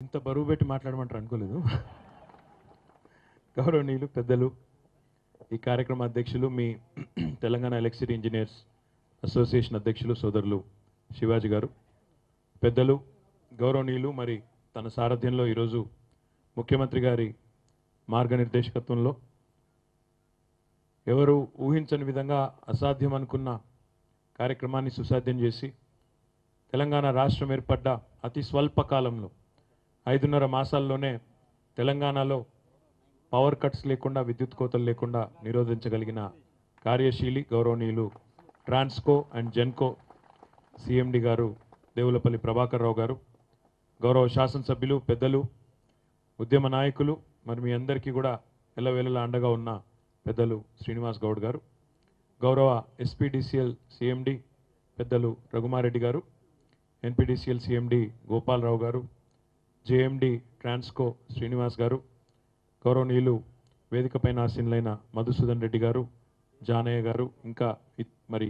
ఇంత బరువు పెట్టి మాట్లాడమంటారు అనుకోలేదు. గౌరవనీయులు పెద్దలు, ఈ కార్యక్రమ అధ్యక్షులు, మీ తెలంగాణ ఎలక్ట్రిసిటీ ఇంజనీర్స్ అసోసియేషన్ అధ్యక్షులు సోదరులు శివాజీ గారు, పెద్దలు, గౌరవనీయులు, మరి తన సారథ్యంలో ఈరోజు ముఖ్యమంత్రి గారి మార్గనిర్దేశకత్వంలో ఎవరు ఊహించని విధంగా అసాధ్యం అనుకున్న కార్యక్రమాన్ని సుసాధ్యం చేసి తెలంగాణ రాష్ట్రం ఏర్పడ్డ అతి స్వల్ప కాలంలో 5.5 మాసాల్లోనే తెలంగాణలో పవర్ కట్స్ లేకుండా, విద్యుత్ కోతలు లేకుండా నిరోధించగలిగిన కార్యశీలి గౌరవనీయులు ట్రాన్స్కో అండ్ జెన్కో సిఎండి గారు దేవులపల్లి ప్రభాకర్ రావు గారు, గౌరవ శాసనసభ్యులు, పెద్దలు, ఉద్యమ నాయకులు, మరి మీ అందరికీ కూడా ఎల్లవేళలా అండగా ఉన్న పెద్దలు శ్రీనివాస్ గౌడ్ గారు, గౌరవ ఎస్పీడీసీఎల్ సిఎండి పెద్దలు రఘుమారెడ్డి గారు, ఎన్పీడీసీఎల్ సిఎండి గోపాలరావు గారు, జేఎండి ట్రాన్స్కో శ్రీనివాస్ గారు, గౌరవనీయులు వేదికపైన ఆసీనులైన మధుసూదన్ రెడ్డి గారు, జానయ్య గారు, ఇంకా మరి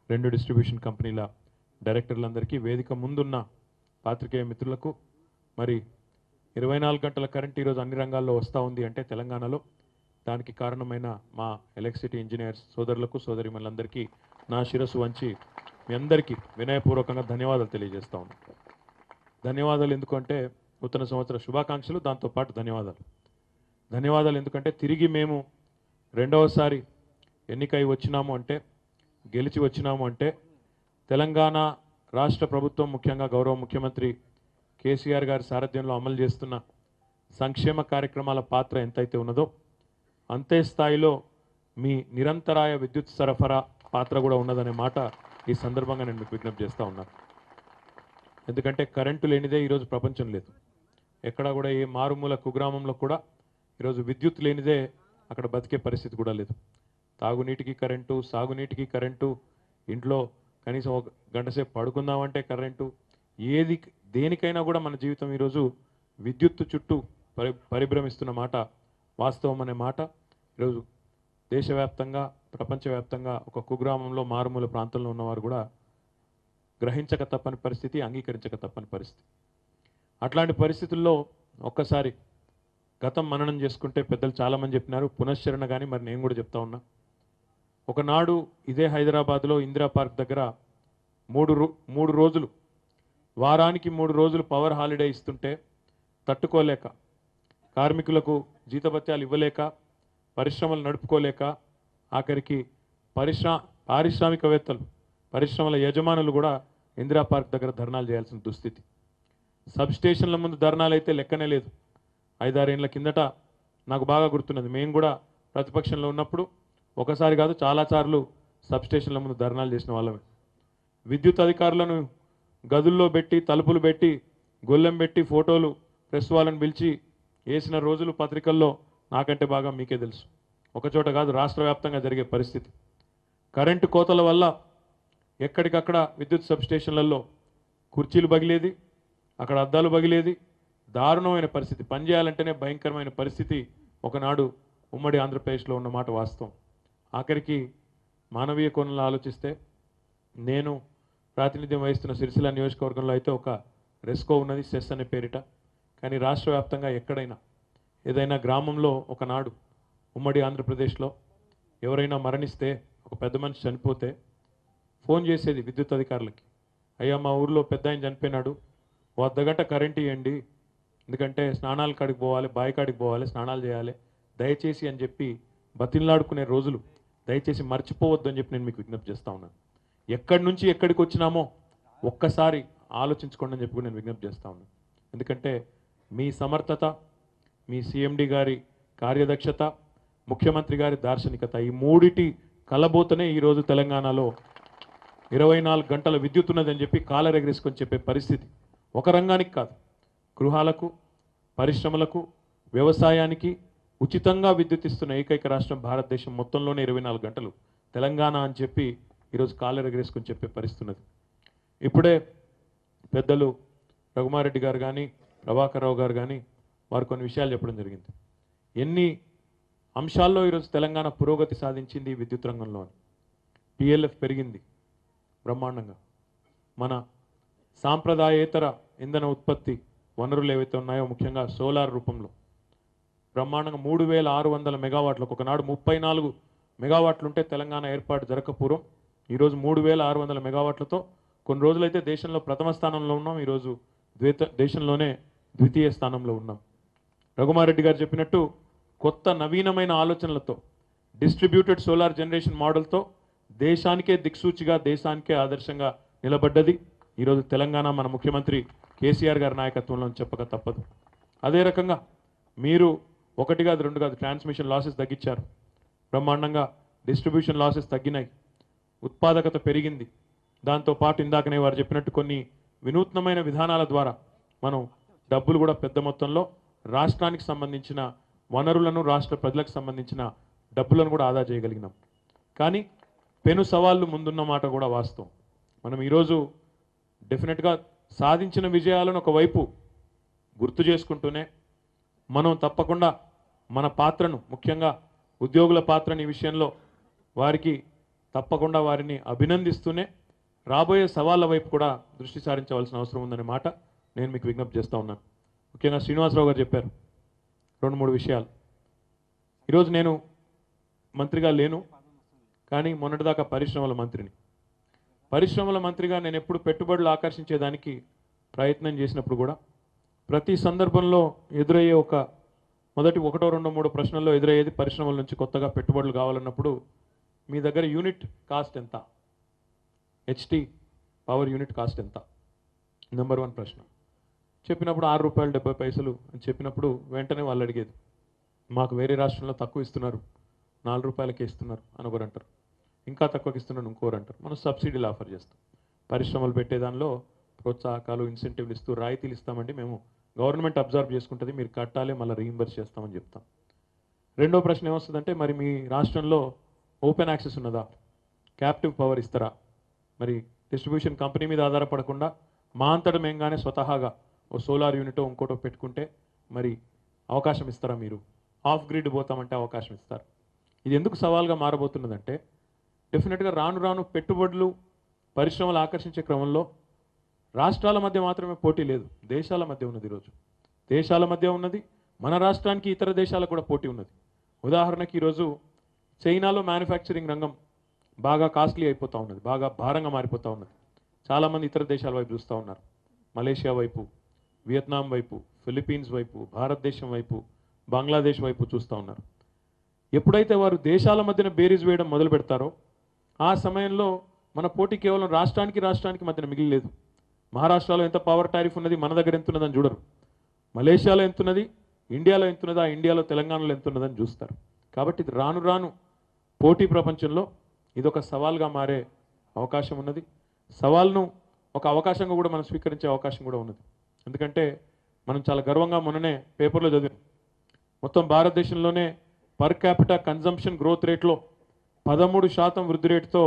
2 డిస్ట్రిబ్యూషన్ కంపెనీల డైరెక్టర్లందరికీ, వేదిక ముందున్న పాత్రికేయ మిత్రులకు, మరి 24 గంటల కరెంట్ ఈరోజు అన్ని రంగాల్లో వస్తూ ఉంది అంటే తెలంగాణలో, దానికి కారణమైన మా ఎలక్ట్రిసిటీ ఇంజనీర్స్ సోదరులకు, సోదరిమణులందరికీ నా శిరస్సు వంచి మీ అందరికీ వినయపూర్వకంగా ధన్యవాదాలు తెలియజేస్తా ఉన్నాను. ధన్యవాదాలు ఎందుకంటే నూతన సంవత్సర శుభాకాంక్షలు, దాంతోపాటు ధన్యవాదాలు ఎందుకంటే తిరిగి మేము రెండవసారి ఎన్నికై వచ్చినాము అంటే, గెలిచి వచ్చినాము అంటే తెలంగాణ రాష్ట్ర ప్రభుత్వం, ముఖ్యంగా గౌరవ ముఖ్యమంత్రి కేసీఆర్ గారి సారథ్యంలో అమలు చేస్తున్న సంక్షేమ కార్యక్రమాల పాత్ర ఎంతైతే ఉన్నదో అంతే స్థాయిలో మీ నిరంతరాయ విద్యుత్ సరఫరా పాత్ర కూడా ఉన్నదనే మాట ఈ సందర్భంగా నేను మీకు విజ్ఞప్తి చేస్తూ ఉన్నాను. ఎందుకంటే కరెంటు లేనిదే ఈరోజు ప్రపంచం లేదు. ఎక్కడా కూడా ఏ మారుమూల కుగ్రామంలో కూడా ఈరోజు విద్యుత్ లేనిదే అక్కడ బతికే పరిస్థితి కూడా లేదు. తాగునీటికి కరెంటు, సాగునీటికి కరెంటు, ఇంట్లో కనీసం 1 గంట సేపు పడుకుందామంటే కరెంటు, దేనికైనా కూడా మన జీవితం ఈరోజు విద్యుత్తు చుట్టూ పరిభ్రమిస్తున్న మాట వాస్తవం అనే మాట ఈరోజు దేశవ్యాప్తంగా, ప్రపంచవ్యాప్తంగా ఒక కుగ్రామంలో, మారుమూల ప్రాంతంలో ఉన్నవారు కూడా గ్రహించక తప్పని పరిస్థితి, అంగీకరించక తప్పని పరిస్థితి. అట్లాంటి పరిస్థితుల్లో ఒక్కసారి గతం మననం చేసుకుంటే పెద్దలు చాలామంది చెప్పినారు, పునశ్చరణ కానీ మరి నేను కూడా చెప్తా ఉన్నా. ఒకనాడు ఇదే హైదరాబాద్లో ఇందిరా పార్క్ దగ్గర 3 రోజులు, వారానికి 3 రోజులు పవర్ హాలిడే ఇస్తుంటే తట్టుకోలేక, కార్మికులకు జీతభత్యాలు ఇవ్వలేక, పరిశ్రమలు నడుపుకోలేక, ఆఖరికి పారిశ్రామికవేత్తలు, పరిశ్రమల యజమానులు కూడా ఇందిరా పార్క్ దగ్గర ధర్నాలు చేయాల్సిన దుస్థితి. సబ్ స్టేషన్ల ముందు ధర్నాలు అయితే లెక్కనే లేదు. 5-6 ఏళ్ల కిందట నాకు బాగా గుర్తున్నది, మేము కూడా ప్రతిపక్షంలో ఉన్నప్పుడు ఒకసారి కాదు చాలాసార్లు సబ్ స్టేషన్ల ముందు ధర్నాలు చేసిన వాళ్ళమే. విద్యుత్ అధికారులను గదుల్లో పెట్టి, తలుపులు పెట్టి, గొల్లెం పెట్టి, ఫోటోలు ప్రెస్ వాళ్ళని పిలిచి వేసిన రోజులు పత్రికల్లో నాకంటే బాగా మీకే తెలుసు. ఒకచోట కాదు, రాష్ట్ర వ్యాప్తంగా జరిగే పరిస్థితి. కరెంటు కోతల వల్ల ఎక్కడికక్కడ విద్యుత్ సబ్ స్టేషన్లలో కుర్చీలు పగిలేది, అక్కడ అద్దాలు పగిలేది, దారుణమైన పరిస్థితి. పనిచేయాలంటేనే భయంకరమైన పరిస్థితి ఒకనాడు ఉమ్మడి ఆంధ్రప్రదేశ్లో ఉన్న మాట వాస్తవం. ఆఖరికి మానవీయ కోణంలో ఆలోచిస్తే, నేను ప్రాతినిధ్యం వహిస్తున్న సిరిసిల్ల నియోజకవర్గంలో అయితే ఒక రెస్కో ఉన్నది, సెస్ అనే పేరిట. కానీ రాష్ట్ర వ్యాప్తంగా ఎక్కడైనా ఏదైనా గ్రామంలో ఒకనాడు ఉమ్మడి ఆంధ్రప్రదేశ్లో ఎవరైనా మరణిస్తే, ఒక పెద్ద మనిషి చనిపోతే ఫోన్ చేసేది విద్యుత్ అధికారులకి, అయ్యా మా ఊర్లో పెద్ద ఆయన చనిపోయినాడు, 1 అర్ధగంట కరెంట్ ఇవ్వండి, ఎందుకంటే స్నానాల కాడికి పోవాలి, బావి కాడికి పోవాలి, స్నానాలు చేయాలి, దయచేసి అని చెప్పి బతిలాడుకునే రోజులు దయచేసి మర్చిపోవద్దు అని చెప్పి నేను మీకు విజ్ఞప్తి చేస్తూ ఉన్నాను. ఎక్కడి నుంచి ఎక్కడికి వచ్చినామో ఒక్కసారి ఆలోచించుకోండి అని చెప్పి నేను విజ్ఞప్తి చేస్తూ ఉన్నాను. ఎందుకంటే మీ సమర్థత, మీ సిఎండి గారి కార్యదక్షత, ముఖ్యమంత్రి గారి దార్శనికత, ఈ మూడిటి కలబోతనే ఈరోజు తెలంగాణలో 24 గంటల విద్యుత్ ఉన్నదని చెప్పి కాలరెగరేసుకొని చెప్పే పరిస్థితి. ఒక రంగానికి కాదు, గృహాలకు, పరిశ్రమలకు, వ్యవసాయానికి ఉచితంగా విద్యుత్ ఇస్తున్న ఏకైక రాష్ట్రం భారతదేశం మొత్తంలోనే 24 గంటలు తెలంగాణ అని చెప్పి ఈరోజు కాలరెగరేసుకొని చెప్పే పరిస్థితి ఉన్నది. ఇప్పుడే పెద్దలు రఘుమారెడ్డి గారు కానీ, ప్రభాకర్ రావు గారు కానీ వారు కొన్ని విషయాలు చెప్పడం జరిగింది. ఎన్ని అంశాల్లో ఈరోజు తెలంగాణ పురోగతి సాధించింది విద్యుత్ రంగంలో. పిఎల్ఎఫ్ పెరిగింది బ్రహ్మాండంగా. మన సాంప్రదాయేతర ఇంధన ఉత్పత్తి వనరులు ఏవైతే ఉన్నాయో ముఖ్యంగా సోలార్ రూపంలో బ్రహ్మాండంగా 3600 మెగావాట్లకు ఒకనాడు 34 మెగావాట్లు ఉంటే తెలంగాణ ఏర్పాటు జరగకపూర్వం ఈరోజు 3600 మెగావాట్లతో కొన్ని రోజులైతే దేశంలో ప్రథమ స్థానంలో ఉన్నాం, ఈరోజు దేశంలోనే ద్వితీయ స్థానంలో ఉన్నాం. రఘుమారెడ్డి గారు చెప్పినట్టు కొత్త నవీనమైన ఆలోచనలతో డిస్ట్రిబ్యూటెడ్ సోలార్ జనరేషన్ మోడల్తో దేశానికే దిక్సూచిగా దేశానికే ఆదర్శంగా నిలబడ్డది ఈరోజు తెలంగాణ మన ముఖ్యమంత్రి కేసీఆర్ గారి నాయకత్వంలో చెప్పక తప్పదు. అదే రకంగా మీరు 1 కాదు 2 కాదు ట్రాన్స్మిషన్ లాసెస్ తగ్గించారు, బ్రహ్మాండంగా డిస్ట్రిబ్యూషన్ లాసెస్ తగ్గినాయి, ఉత్పాదకత పెరిగింది. దాంతోపాటు ఇందాకనే వారు చెప్పినట్టు కొన్ని వినూత్నమైన విధానాల ద్వారా మనం డబ్బులు కూడా పెద్ద మొత్తంలో రాష్ట్రానికి సంబంధించిన వనరులను రాష్ట్ర ప్రజలకు సంబంధించిన డబ్బులను కూడా ఆదా చేయగలిగినాం. కానీ పెను సవాళ్ళు ముందున్న మాట కూడా వాస్తవం. మనం ఈరోజు డెఫినెట్గా సాధించిన విజయాలను ఒకవైపు గుర్తు చేసుకుంటూనే మనం తప్పకుండా మన పాత్రను ముఖ్యంగా ఉద్యోగుల పాత్రని ఈ విషయంలో వారికి తప్పకుండా వారిని అభినందిస్తూనే రాబోయే సవాళ్ళ వైపు కూడా దృష్టి సారించవలసిన అవసరం ఉందనే మాట నేను మీకు విజ్ఞప్తి చేస్తూ ఉన్నాను. ముఖ్యంగా శ్రీనివాసరావు గారు చెప్పారు 2-3 విషయాలు. ఈరోజు నేను మంత్రిగా లేను, కానీ మొన్నటిదాకా పరిశ్రమల మంత్రిని. పరిశ్రమల మంత్రిగా నేను ఎప్పుడు పెట్టుబడులు ఆకర్షించేదానికి ప్రయత్నం చేసినప్పుడు కూడా ప్రతి సందర్భంలో ఎదురయ్యే మొదటి 1, 2, 3 ప్రశ్నల్లో ఎదురయ్యేది పరిశ్రమల నుంచి కొత్తగా పెట్టుబడులు కావాలన్నప్పుడు మీ దగ్గర యూనిట్ కాస్ట్ ఎంత, హెచ్టీ పవర్ యూనిట్ కాస్ట్ ఎంత, నెంబర్ 1 ప్రశ్న. చెప్పినప్పుడు ₹6.70 అని చెప్పినప్పుడు వెంటనే వాళ్ళు అడిగేది మాకు వేరే రాష్ట్రంలో తక్కువ ఇస్తున్నారు, ₹4కే ఇస్తున్నారు అని ఒకరు అంటారు, ఇంకా తక్కువకి ఇస్తున్నాను ఇంకోరు అంటారు. మనం సబ్సిడీలు ఆఫర్ చేస్తాం, పరిశ్రమలు పెట్టేదానిలో ప్రోత్సాహకాలు ఇన్సెంటివ్లు ఇస్తూ రాయితీలు ఇస్తామండి, మేము గవర్నమెంట్ అబ్జర్వ్ చేసుకుంటుంది, మీరు కట్టాలి, మళ్ళీ రీఇంబర్స్ చేస్తామని చెప్తాం. రెండో ప్రశ్న ఏమొస్తుందంటే మరి మీ రాష్ట్రంలో ఓపెన్ యాక్సెస్ ఉన్నదా, క్యాప్టివ్ పవర్ ఇస్తారా, మరి డిస్ట్రిబ్యూషన్ కంపెనీ మీద ఆధారపడకుండా మా అంతటా మేంగానే స్వతహాగా ఓ సోలార్ యూనిటో ఇంకోటో పెట్టుకుంటే మరి అవకాశం ఇస్తారా, మీరు ఆఫ్ గ్రిడ్ పోతామంటే అవకాశం ఇస్తారు. ఇది ఎందుకు సవాల్గా మారబోతున్నదంటే డెఫినెట్గా రాను రాను పెట్టుబడులు పరిశ్రమలు ఆకర్షించే క్రమంలో రాష్ట్రాల మధ్య మాత్రమే పోటీ లేదు, దేశాల మధ్య ఉన్నది. ఈరోజు దేశాల మధ్య ఉన్నది, మన రాష్ట్రానికి ఇతర దేశాలకు కూడా పోటీ ఉన్నది. ఉదాహరణకి ఈరోజు చైనాలో మ్యానుఫ్యాక్చరింగ్ రంగం బాగా కాస్ట్లీ అయిపోతూ ఉన్నది, బాగా భారంగా మారిపోతూ ఉన్నది. చాలామంది ఇతర దేశాల వైపు చూస్తూ ఉన్నారు, మలేషియా వైపు, వియత్నాం వైపు, ఫిలిప్పీన్స్ వైపు, భారతదేశం వైపు, బంగ్లాదేశ్ వైపు చూస్తూ ఉన్నారు. ఎప్పుడైతే వారు దేశాల మధ్యన బేరీజ్ వేయడం మొదలు పెడతారో ఆ సమయంలో మన పోటీ కేవలం రాష్ట్రానికి మధ్యన మిగిలిలేదు. మహారాష్ట్రలో ఎంత పవర్ టారిఫ్ ఉన్నది, మన దగ్గర ఎంత ఉన్నదని చూడరు. మలేషియాలో ఎంత ఉన్నది, ఇండియాలో ఎంత ఉన్నదా, ఇండియాలో తెలంగాణలో ఎంత ఉన్నదని చూస్తారు. కాబట్టి ఇది రాను రాను పోటీ ప్రపంచంలో ఇది ఒక సవాల్గా మారే అవకాశం ఉన్నది. సవాల్ను ఒక అవకాశంగా కూడా మనం స్వీకరించే అవకాశం కూడా ఉన్నది. ఎందుకంటే మనం చాలా గర్వంగా మొన్ననే పేపర్లో చదివాం, మొత్తం భారతదేశంలోనే పర్ క్యాపిటా కన్జంప్షన్ గ్రోత్ రేట్లో 13% వృద్ధి రేటుతో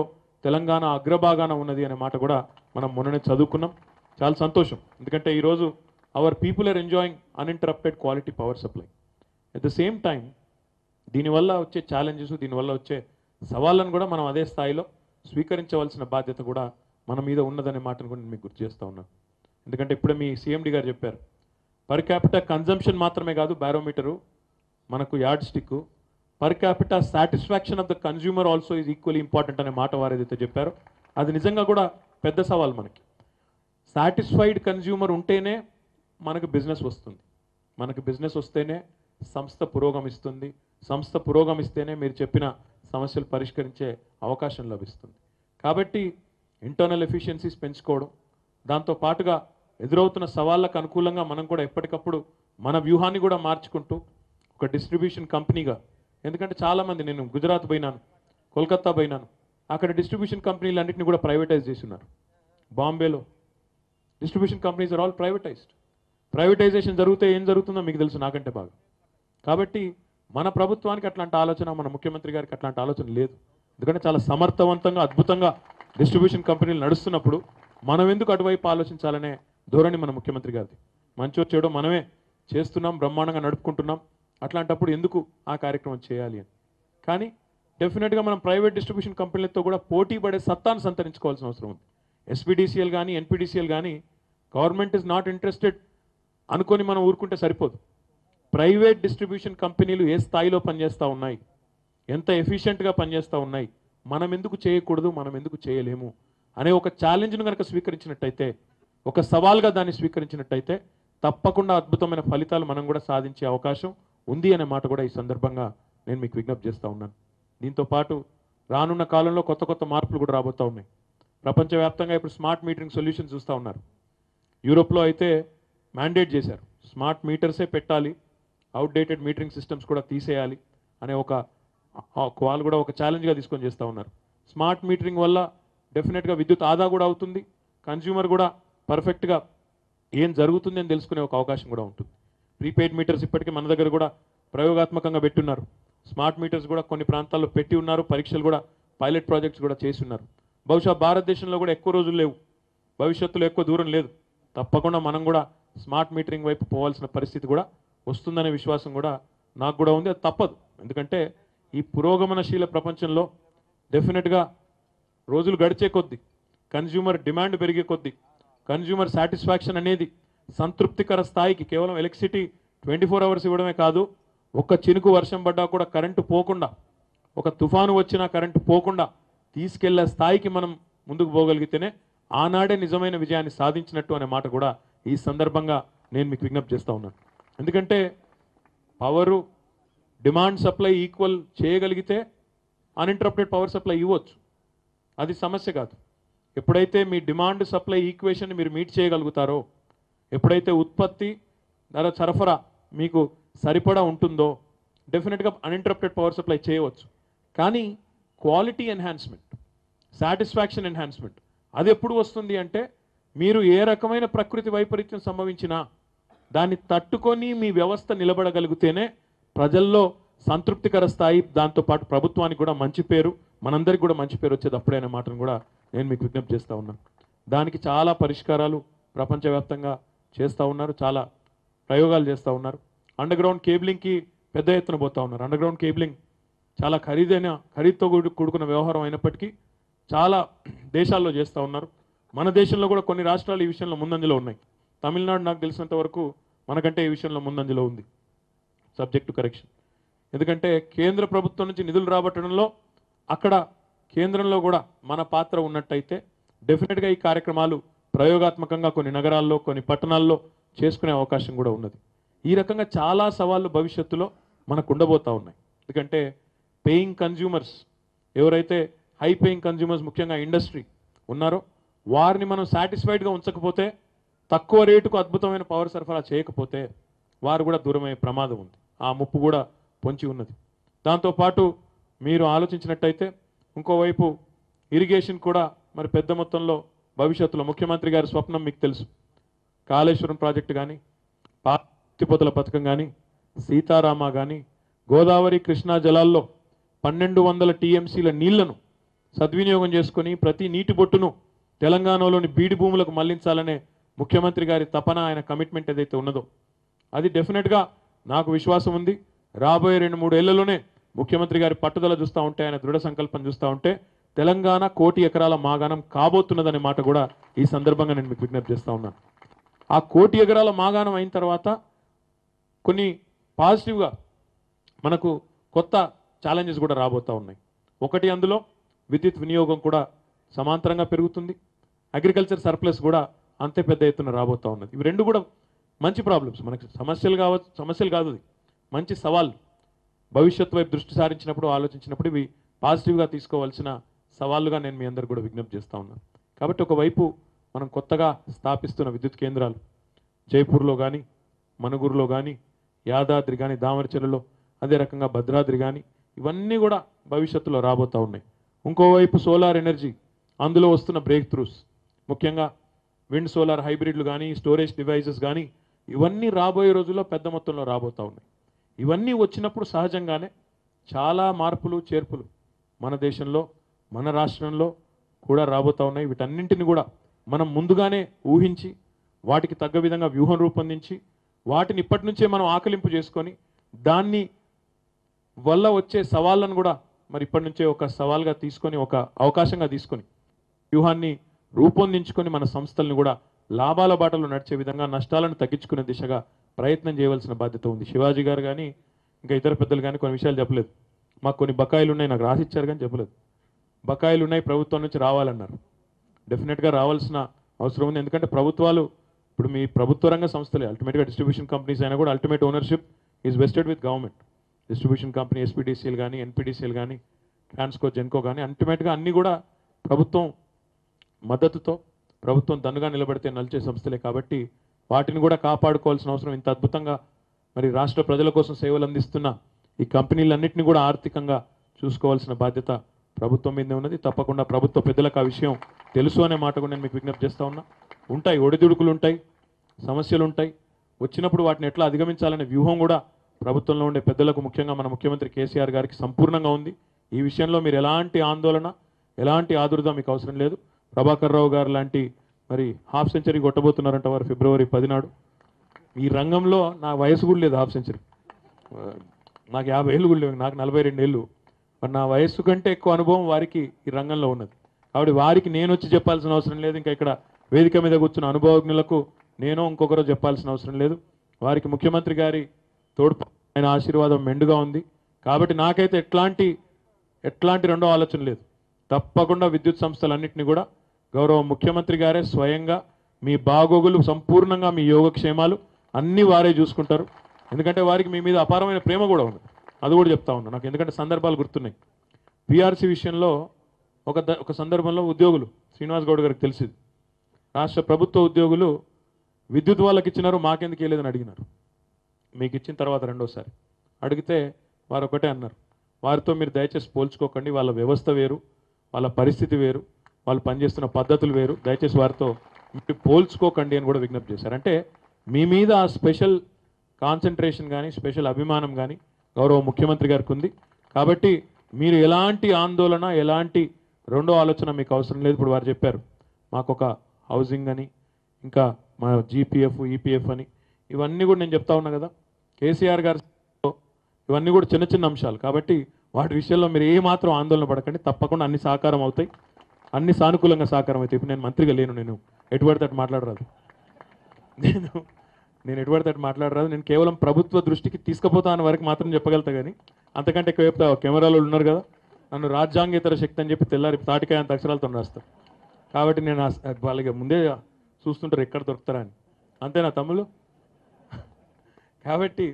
తెలంగాణ అగ్రభాగాన ఉన్నది అనే మాట కూడా మనం మొన్ననే చదువుకున్నాం. చాలా సంతోషం, ఎందుకంటే ఈరోజు our people are enjoying uninterrupted quality power supply. At the same time దీనివల్ల వచ్చే ఛాలెంజెస్, దీనివల్ల వచ్చే సవాళ్ళను కూడా మనం అదే స్థాయిలో స్వీకరించవలసిన బాధ్యత కూడా మన మీద ఉన్నదనే మాటను కూడా నేను మీకు గుర్తు చేస్తూ ఉన్నాను. ఎందుకంటే ఇప్పుడే మీ సీఎండి గారు చెప్పారు, పర్ క్యాపిటా కన్జంప్షన్ మాత్రమే కాదు బారోమీటరు మనకు yard stick, per capita satisfaction of the consumer also is equally important అనే మాట వారు ఏదైతే చెప్పారో అది నిజంగా కూడా పెద్ద సవాల్. మనకి సాటిస్ఫైడ్ కన్జ్యూమర్ ఉంటేనే మనకు బిజినెస్ వస్తుంది, మనకు బిజినెస్ వస్తేనే సంస్థ పురోగమిస్తుంది, సంస్థ పురోగమిస్తేనే మీరు చెప్పిన సమస్యలు పరిష్కరించే అవకాశం లభిస్తుంది. కాబట్టి ఇంటర్నల్ ఎఫిషియన్సీస్ పెంచుకోవడం, దాంతో పాటుగా ఎదురవుతున్న సవాళ్ళకు అనుకూలంగా మనం కూడా ఎప్పటికప్పుడు మన వ్యూహాన్ని కూడా మార్చుకుంటూ ఒక డిస్ట్రిబ్యూషన్ కంపెనీగా, ఎందుకంటే చాలామంది, నేను గుజరాత్ పోయినాను, కోల్కతా పోయినాను, అక్కడ డిస్ట్రిబ్యూషన్ కంపెనీలు అన్నింటినీ కూడా ప్రైవేటైజ్ చేస్తున్నారు. బాంబేలో distribution companies are all privatised. Privatisation జరిగితే ఏం జరుగుతుందో మీకు తెలుసు నాకంటే బాగా. కాబట్టి మన ప్రభుత్వానికి అట్లాంటి ఆలోచన, మన ముఖ్యమంత్రి గారికి అట్లాంటి ఆలోచన లేదు. ఎందుకంటే చాలా సమర్థవంతంగా అద్భుతంగా డిస్ట్రిబ్యూషన్ కంపెనీలు నడుస్తున్నప్పుడు మనం ఎందుకు అటువైపు ఆలోచించాలనే ధోరణి మన ముఖ్యమంత్రి గారిది. మంచో చెడో మనమే చేస్తున్నాం, బ్రహ్మాండంగా నడుపుకుంటున్నాం, అట్లాంటప్పుడు ఎందుకు ఆ కార్యక్రమం చేయాలి అని. కానీ డెఫినెట్గా మనం ప్రైవేట్ డిస్ట్రిబ్యూషన్ కంపెనీలతో కూడా పోటీ పడే సత్తాను సంతరించుకోవాల్సిన అవసరం ఉంది. ఎస్పీడీసీఎల్ కానీ ఎన్పీడీసీఎల్ కానీ గవర్నమెంట్ ఈజ్ నాట్ ఇంట్రెస్టెడ్ అనుకొని మనం ఊరుకుంటే సరిపోదు. ప్రైవేట్ డిస్ట్రిబ్యూషన్ కంపెనీలు ఏ స్థాయిలో పనిచేస్తూ ఉన్నాయి, ఎంత ఎఫిషియెంట్గా పనిచేస్తూ ఉన్నాయి, మనం ఎందుకు చేయకూడదు, మనం ఎందుకు చేయలేము అనే ఒక ఛాలెంజ్ను కనుక స్వీకరించినట్టయితే, ఒక సవాల్గా దాన్ని స్వీకరించినట్టయితే తప్పకుండా అద్భుతమైన ఫలితాలు మనం కూడా సాధించే అవకాశం ఉంది అనే మాట కూడా ఈ సందర్భంగా నేను మీకు విజ్ఞప్తి చేస్తూ ఉన్నాను. దీంతో పాటు రానున్న కాలంలో కొత్త కొత్త మార్పులు కూడా రాబోతూ ఉన్నాయి. ప్రపంచవ్యాప్తంగా ఇప్పుడు స్మార్ట్ మీటరింగ్ సొల్యూషన్ చూస్తూ ఉన్నారు. యూరోప్లో అయితే మ్యాండేట్ చేశారు, స్మార్ట్ మీటర్సే పెట్టాలి, అవుట్డేటెడ్ మీటరింగ్ సిస్టమ్స్ కూడా తీసేయాలి అనే వాళ్ళు కూడా ఒక ఛాలెంజ్గా తీసుకొని చేస్తూ ఉన్నారు. స్మార్ట్ మీటరింగ్ వల్ల డెఫినెట్గా విద్యుత్ ఆదా కూడా అవుతుంది, కన్జ్యూమర్ కూడా పర్ఫెక్ట్గా ఏం జరుగుతుంది అని తెలుసుకునే ఒక అవకాశం కూడా ఉంటుంది. ప్రీపెయిడ్ మీటర్స్ ఇప్పటికీ మన దగ్గర కూడా ప్రయోగాత్మకంగా పెట్టున్నారు. స్మార్ట్ మీటర్స్ కూడా కొన్ని ప్రాంతాల్లో పెట్టి ఉన్నారు, పరీక్షలు కూడా పైలట్ ప్రాజెక్ట్స్ కూడా చేసి ఉన్నారు. బహుశా భారతదేశంలో కూడా ఎక్కువ రోజులు లేవు, భవిష్యత్తులో ఎక్కువ దూరం లేదు, తప్పకుండా మనం కూడా స్మార్ట్ మీటరింగ్ వైపు పోవాల్సిన పరిస్థితి కూడా వస్తుందనే విశ్వాసం కూడా నాకు కూడా ఉంది. అది తప్పదు, ఎందుకంటే ఈ పురోగమనశీల ప్రపంచంలో డెఫినెట్గా రోజులు గడిచే కొద్దీ, కన్జ్యూమర్ డిమాండ్ పెరిగే కొద్దీ, కన్జ్యూమర్ సాటిస్ఫాక్షన్ అనేది సంతృప్తికర స్థాయికి కేవలం ఎలక్ట్రిసిటీ 24 hours ఇవ్వడమే కాదు, ఒక్క చినుకు వర్షం పడ్డా కూడా కరెంటు పోకుండా, ఒక తుఫాను వచ్చినా కరెంటు పోకుండా తీసుకెళ్లే స్థాయికి మనం ముందుకు పోగలిగితేనే ఆనాడే నిజమైన విజయాన్ని సాధించినట్టు అనే మాట కూడా ఈ సందర్భంగా నేను మీకు విజ్ఞప్తి చేస్తూ ఉన్నాను. ఎందుకంటే పవరు డిమాండ్ సప్లై ఈక్వల్ చేయగలిగితే అన్ఇంటరప్టెడ్ పవర్ సప్లై ఇవ్వచ్చు, అది సమస్య కాదు. ఎప్పుడైతే మీ డిమాండ్ సప్లై ఈక్వేషన్ మీరు మీట్ చేయగలుగుతారో, ఎప్పుడైతే ఉత్పత్తి ధర సరఫరా మీకు సరిపడా ఉంటుందో డెఫినెట్గా అన్ఇంటరప్టెడ్ పవర్ సప్లై చేయవచ్చు. కానీ క్వాలిటీ ఎన్హాన్స్మెంట్, సాటిస్ఫాక్షన్ ఎన్హాన్స్మెంట్ అది ఎప్పుడు వస్తుంది అంటే, మీరు ఏ రకమైన ప్రకృతి వైపరీత్యం సంభవించినా దాన్ని తట్టుకొని మీ వ్యవస్థ నిలబడగలిగితేనే ప్రజల్లో సంతృప్తికర స్థాయి, దాంతోపాటు ప్రభుత్వానికి కూడా మంచి పేరు, మనందరికీ కూడా మంచి పేరు వచ్చేది అప్పుడే అనే మాటను కూడా నేను మీకు విజ్ఞప్తి చేస్తూ ఉన్నాను. దానికి చాలా పరిష్కారాలు ప్రపంచవ్యాప్తంగా చేస్తూ ఉన్నారు, చాలా ప్రయోగాలు చేస్తూ ఉన్నారు. అండర్గ్రౌండ్ కేబులింగ్కి పెద్ద ఎత్తున పోతూ ఉన్నారు. అండర్గ్రౌండ్ కేబులింగ్ చాలా ఖరీదుతో కూడుకున్న వ్యవహారం అయినప్పటికీ చాలా దేశాల్లో చేస్తూ ఉన్నారు. మన దేశంలో కూడా కొన్ని రాష్ట్రాలు ఈ విషయంలో ముందంజలో ఉన్నాయి. తమిళనాడు నాకు తెలిసినంత వరకు మనకంటే ఈ విషయంలో ముందంజలో ఉంది, సబ్జెక్ట్ టు కరెక్షన్. ఎందుకంటే కేంద్ర ప్రభుత్వం నుంచి నిధులు రాబట్టడంలో అక్కడ కేంద్రంలో కూడా మన పాత్ర ఉన్నట్టయితే డెఫినెట్గా ఈ కార్యక్రమాలు ప్రయోగాత్మకంగా కొన్ని నగరాల్లో, కొన్ని పట్టణాల్లో చేసుకునే అవకాశం కూడా ఉన్నది. ఈ రకంగా చాలా సవాళ్ళు భవిష్యత్తులో మనకు ఉండబోతూ ఉన్నాయి. ఎందుకంటే పేయింగ్ కన్జ్యూమర్స్, ఎవరైతే హై పేయింగ్ కన్జ్యూమర్స్ ముఖ్యంగా ఇండస్ట్రీ ఉన్నారో వారిని మనం సాటిస్ఫైడ్గా ఉంచకపోతే, తక్కువ రేటుకు అద్భుతమైన పవర్ సరఫరా చేయకపోతే వారు కూడా దూరమయ్యే ప్రమాదం ఉంది. ఆ ముప్పు కూడా పొంచి ఉన్నది. దాంతోపాటు మీరు ఆలోచించినట్టయితే ఇంకోవైపు ఇరిగేషన్ కూడా మరి పెద్ద మొత్తంలో భవిష్యత్తులో ముఖ్యమంత్రి గారి స్వప్నం మీకు తెలుసు. కాళేశ్వరం ప్రాజెక్టు కానీ, పాతిపోతల పథకం కానీ, సీతారామ కానీ, గోదావరి కృష్ణా జలాల్లో 1200 TMCల నీళ్లను సద్వినియోగం చేసుకొని ప్రతి నీటి బొట్టును తెలంగాణలోని బీడి భూములకు మళ్లించాలనే ముఖ్యమంత్రి గారి తపన, ఆయన కమిట్మెంట్ ఏదైతే ఉన్నదో అది డెఫినెట్గా నాకు విశ్వాసం ఉంది. రాబోయే 2-3 ఏళ్లలోనే ముఖ్యమంత్రి గారి పట్టుదల చూస్తూ ఉంటే, ఆయన దృఢ సంకల్పం చూస్తూ ఉంటే తెలంగాణ 1 కోటి ఎకరాల మాగాణం కాబోతున్నదనే మాట కూడా ఈ సందర్భంగా నేను మీకు విజ్ఞప్తి చేస్తూ ఉన్నాను. ఆ 1 కోటి ఎకరాల మాగాణం అయిన తర్వాత కొన్ని పాజిటివ్గా మనకు కొత్త ఛాలెంజెస్ కూడా రాబోతూ ఉన్నాయి. ఒకటి, అందులో విద్యుత్ వినియోగం కూడా సమాంతరంగా పెరుగుతుంది, అగ్రికల్చర్ సర్ప్లస్ కూడా అంతే పెద్ద ఎత్తున రాబోతూ ఉన్నది. ఇవి రెండు కూడా మంచి ప్రాబ్లమ్స్, మనకి సమస్యలు కాదు, అది మంచి సవాళ్ళు. భవిష్యత్తు వైపు దృష్టి సారించినప్పుడు, ఆలోచించినప్పుడు ఇవి పాజిటివ్గా తీసుకోవాల్సిన సవాళ్ళుగా నేను మీ అందరు కూడా విజ్ఞప్తి చేస్తూ ఉన్నాను. కాబట్టి ఒకవైపు మనం కొత్తగా స్థాపిస్తున్న విద్యుత్ కేంద్రాలు జైపూర్లో కానీ, మనుగురులో కానీ, యాదాద్రి కానీ, దామరచెరులో, అదే రకంగా భద్రాద్రి కానీ, ఇవన్నీ కూడా భవిష్యత్తులో రాబోతూ ఉన్నాయి. ఇంకోవైపు సోలార్ ఎనర్జీ, అందులో వస్తున్న బ్రేక్ త్రూస్, ముఖ్యంగా విండ్ సోలార్ హైబ్రిడ్లు కానీ, స్టోరేజ్ డివైజెస్ కానీ, ఇవన్నీ రాబోయే రోజుల్లో పెద్ద మొత్తంలో రాబోతూ ఉన్నాయి. ఇవన్నీ వచ్చినప్పుడు సహజంగానే చాలా మార్పులు చేర్పులు మన దేశంలో, మన రాష్ట్రంలో కూడా రాబోతూ ఉన్నాయి. వీటన్నింటిని కూడా మనం ముందుగానే ఊహించి, వాటికి తగ్గ విధంగా వ్యూహం రూపొందించి, వాటిని ఇప్పటి నుంచే మనం ఆకలింపు చేసుకొని, దాన్ని వల్ల వచ్చే సవాళ్ళను కూడా మరి ఇప్పటి నుంచే ఒక సవాల్గా తీసుకొని, ఒక అవకాశంగా తీసుకొని వ్యూహాన్ని రూపొందించుకొని మన సంస్థల్ని కూడా లాభాల బాటలో నడిచే విధంగా నష్టాలను తగ్గించుకునే దిశగా ప్రయత్నం చేయవలసిన బాధ్యత ఉంది. శివాజీ గారు కానీ ఇంకా ఇతర పెద్దలు కానీ కొన్ని విషయాలు చెప్పలేదు. మాకు కొన్ని బకాయిలు ఉన్నాయి, నాకు రాసిచ్చారు కానీ చెప్పలేదు. బకాయిలు ఉన్నాయి, ప్రభుత్వం నుంచి రావాలన్నారు. డెఫినెట్గా రావాల్సిన అవసరం ఉంది. ఎందుకంటే ప్రభుత్వాలు ఇప్పుడు మీ ప్రభుత్వ రంగ సంస్థలే అల్టిమేట్గా డిస్ట్రిబ్యూషన్ కంపెనీస్ అయినా కూడా ultimate ownership is vested with government. Distribution company SPDCL కానీ ఎన్పీడీసీఎల్ కానీ ట్రాన్స్కో జెన్కో కానీ అల్టిమేట్గా అన్నీ కూడా ప్రభుత్వం మద్దతుతో ప్రభుత్వం దన్నుగా నిలబడితే నలిచే సంస్థలే. కాబట్టి వాటిని కూడా కాపాడుకోవాల్సిన అవసరం, ఇంత అద్భుతంగా మరి రాష్ట్ర ప్రజల కోసం సేవలు అందిస్తున్న ఈ కంపెనీలన్నింటినీ కూడా ఆర్థికంగా చూసుకోవాల్సిన బాధ్యత ప్రభుత్వం మీదే ఉన్నది. తప్పకుండా ప్రభుత్వ పెద్దలకు ఆ విషయం తెలుసు అనే మాట కూడా నేను మీకు విజ్ఞప్తి చేస్తూ ఉన్నా. ఉంటాయి, ఒడిదుడుకులు ఉంటాయి, సమస్యలు ఉంటాయి. వచ్చినప్పుడు వాటిని ఎట్లా అధిగమించాలనే వ్యూహం కూడా ప్రభుత్వంలో ఉండే పెద్దలకు, ముఖ్యంగా మన ముఖ్యమంత్రి కేసీఆర్ గారికి సంపూర్ణంగా ఉంది. ఈ విషయంలో మీరు ఎలాంటి ఆందోళన, ఎలాంటి ఆదుర్ద మీకు అవసరం లేదు. ప్రభాకర్ రావు గారు లాంటి మరి హాఫ్ సెంచరీ కొట్టబోతున్నారంట వారు ఫిబ్రవరి 10 నాడు. ఈ రంగంలో నా వయసు కూడా లేదు, హాఫ్ సెంచరీ నాకు 50 ఏళ్ళు కూడా లేవు, నాకు 42 ఏళ్ళు. మరి నా వయస్సు కంటే ఎక్కువ అనుభవం వారికి ఈ రంగంలో ఉన్నది. కాబట్టి వారికి నేను వచ్చి చెప్పాల్సిన అవసరం లేదు. ఇంకా ఇక్కడ వేదిక మీద కూర్చున్న అనుభవజ్ఞులకు నేను ఇంకొకరు చెప్పాల్సిన అవసరం లేదు. వారికి ముఖ్యమంత్రి గారి తోడ్పు, ఆయన ఆశీర్వాదం మెండుగా ఉంది. కాబట్టి నాకైతే ఎట్లాంటి రెండో ఆలోచన లేదు. తప్పకుండా విద్యుత్ సంస్థలన్నింటినీ కూడా గౌరవ ముఖ్యమంత్రి గారే స్వయంగా మీ బాగోగులు సంపూర్ణంగా, మీ యోగక్షేమాలు అన్నీ వారే చూసుకుంటారు. ఎందుకంటే వారికి మీ మీద అపారమైన ప్రేమ కూడా ఉంది. అది కూడా చెప్తా ఉన్నా నాకు, ఎందుకంటే సందర్భాలు గుర్తున్నాయి. పిఆర్సీ విషయంలో ఒక సందర్భంలో ఉద్యోగులు, శ్రీనివాస్ గౌడ్ గారికి తెలిసింది, రాష్ట్ర ప్రభుత్వ ఉద్యోగులు విద్యుత్ వాళ్ళకి ఇచ్చినారు, మాకెందుకు ఇవ్వలేదని అడిగినారు. మీకు ఇచ్చిన తర్వాత రెండోసారి అడిగితే వారు ఒకటే అన్నారు, వారితో మీరు దయచేసి పోల్చుకోకండి, వాళ్ళ వ్యవస్థ వేరు, వాళ్ళ పరిస్థితి వేరు, వాళ్ళు పనిచేస్తున్న పద్ధతులు వేరు, దయచేసి వారితో మీరు పోల్చుకోకండి అని కూడా విజ్ఞప్తి చేశారు. అంటే మీ మీద ఆ స్పెషల్ కాన్సన్ట్రేషన్ కానీ, స్పెషల్ అభిమానం కానీ గౌరవ ముఖ్యమంత్రి గారికి ఉంది. కాబట్టి మీరు ఎలాంటి ఆందోళన, ఎలాంటి రెండో ఆలోచన మీకు అవసరం లేదు. ఇప్పుడు వారు చెప్పారు మాకు ఒక హౌసింగ్ అని, ఇంకా మా జీపీఎఫ్, ఈపీఎఫ్ అని, ఇవన్నీ కూడా నేను చెప్తా ఉన్నా కదా, కేసీఆర్ గారు ఇవన్నీ కూడా చిన్న చిన్న అంశాలు. కాబట్టి వాటి విషయంలో మీరు ఏమాత్రం ఆందోళన పడకండి. తప్పకుండా అన్ని సహకారం అవుతాయి, అన్ని సానుకూలంగా సహకారం అవుతాయి. ఇప్పుడు నేను మంత్రిగా లేను, నేను ఎటుపడితే అటు మాట్లాడరాదు, నేను ఎటుపడితే అటు మాట్లాడరాదు. నేను కేవలం ప్రభుత్వ దృష్టికి తీసుకుపోతా అన్న వరకు మాత్రం చెప్పగలుగుతా. కానీ అంతకంటే ఎక్కువ చెప్తా, కెమెరాలు ఉన్నారు కదా, నన్ను రాజ్యాంగేతర శక్తి అని చెప్పి తెల్లారి తాటికాయ అంత అక్షరాలతో రాస్తాను. కాబట్టి నేను వాళ్ళకి ముందే చూస్తుంటారు ఎక్కడ దొరుకుతారా అని, అంతేనా తమ్ముళ్ళు? కాబట్టి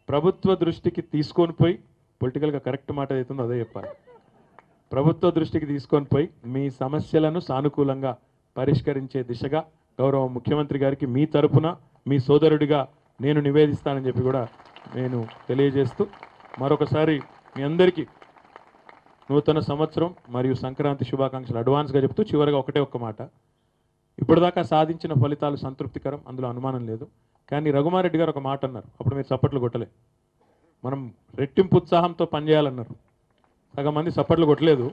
ప్రభుత్వ దృష్టికి తీసుకొని పోయి, పొలిటికల్గా కరెక్ట్ మాట అవుతుందో అదే చెప్పాలి, ప్రభుత్వ దృష్టికి తీసుకొని పోయి మీ సమస్యలను సానుకూలంగా పరిష్కరించే దిశగా గౌరవ ముఖ్యమంత్రి గారికి మీ తరపున, మీ సోదరుడిగా నేను నివేదిస్తానని చెప్పి కూడా నేను తెలియజేస్తూ, మరొకసారి మీ అందరికీ నూతన సంవత్సరం మరియు సంక్రాంతి శుభాకాంక్షలు అడ్వాన్స్గా చెప్తూ, చివరిగా ఒక్క మాట, ఇప్పటిదాకా సాధించిన ఫలితాలు సంతృప్తికరం, అందులో అనుమానం లేదు. కానీ రఘుమారెడ్డి గారు ఒక మాట అన్నారు, అప్పుడు మీరు చప్పట్లు కొట్టలే. మనం రెట్టింపు ఉత్సాహంతో పనిచేయాలన్నారు, సగం మంది చప్పట్లు కొట్టలేదు.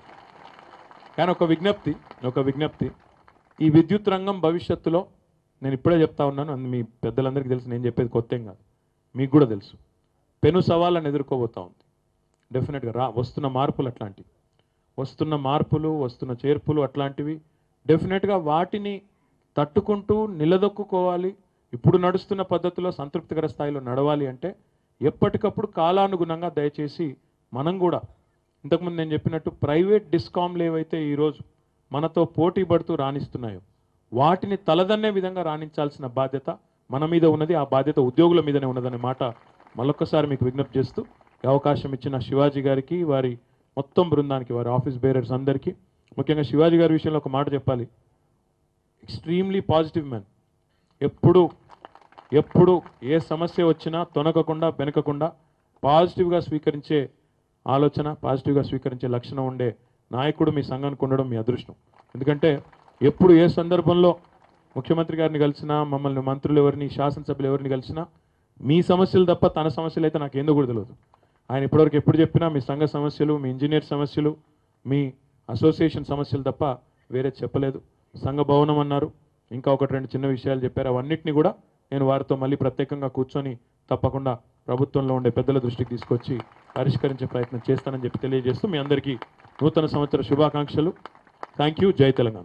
కానీ ఒక విజ్ఞప్తి, ఈ విద్యుత్ రంగం భవిష్యత్తులో, నేను ఇప్పుడే చెప్తా ఉన్నాను, మీ పెద్దలందరికీ తెలుసు, నేను చెప్పేది కొత్త ఏం కాదు, మీకు కూడా తెలుసు, పెను సవాళ్ళను ఎదుర్కోబోతూ ఉంది. డెఫినెట్గా వస్తున్న మార్పులు అట్లాంటివి, వస్తున్న చేర్పులు అట్లాంటివి. డెఫినెట్గా వాటిని తట్టుకుంటూ నిలదొక్కుకోవాలి. ఇప్పుడు నడుస్తున్న పద్ధతిలో సంతృప్తికర స్థాయిలో నడవాలి అంటే ఎప్పటికప్పుడు కాలానుగుణంగా దయచేసి మనం కూడా, ఇంతకుముందు నేను చెప్పినట్టు ప్రైవేట్ డిస్కామ్లు ఏవైతే ఈరోజు మనతో పోటీ పడుతూ రాణిస్తున్నాయో వాటిని తలదన్నే విధంగా రాణించాల్సిన బాధ్యత మన మీద ఉన్నది, ఆ బాధ్యత ఉద్యోగుల మీదనే ఉన్నదనే మాట మళ్ళొక్కసారి మీకు విజ్ఞప్తి చేస్తూ, అవకాశం ఇచ్చిన శివాజీ గారికి, వారి మొత్తం బృందానికి, వారి ఆఫీస్ బేరర్స్ అందరికీ, ముఖ్యంగా శివాజీ గారి విషయంలో ఒక మాట చెప్పాలి, ఎక్స్ట్రీమ్లీ పాజిటివ్ మ్యాన్. ఎప్పుడు ఏ సమస్య వచ్చినా తొనకకుండా వెనకకుండా పాజిటివ్గా స్వీకరించే ఆలోచన, పాజిటివ్గా స్వీకరించే లక్షణం ఉండే నాయకుడు మీ సంఘానికి ఉండడం మీ అదృష్టం. ఎందుకంటే ఎప్పుడు ఏ సందర్భంలో ముఖ్యమంత్రి గారిని కలిసినా, మమ్మల్ని మంత్రులు ఎవరిని, శాసనసభ్యులు ఎవరిని కలిసినా మీ సమస్యలు తప్ప తన సమస్యలు అయితే నాకు ఏందో కూడా తెలియదు. ఆయన ఇప్పటివరకు ఎప్పుడు చెప్పినా మీ సంఘ సమస్యలు, మీ ఇంజనీర్ సమస్యలు, మీ అసోసియేషన్ సమస్యలు తప్ప వేరే చెప్పలేదు. సంఘ భవనం అన్నారు, ఇంకా ఒకటి రెండు చిన్న విషయాలు చెప్పారు. అవన్నిటిని కూడా నేను వారితో మళ్ళీ ప్రత్యేకంగా కూర్చొని తప్పకుండా ప్రభుత్వంలో ఉండే పెద్దల దృష్టికి తీసుకొచ్చి పరిష్కరించే ప్రయత్నం చేస్తానని చెప్పి తెలియజేస్తూ, మీ అందరికీ నూతన సంవత్సర శుభాకాంక్షలు. Thank you. జై తెలంగాణ.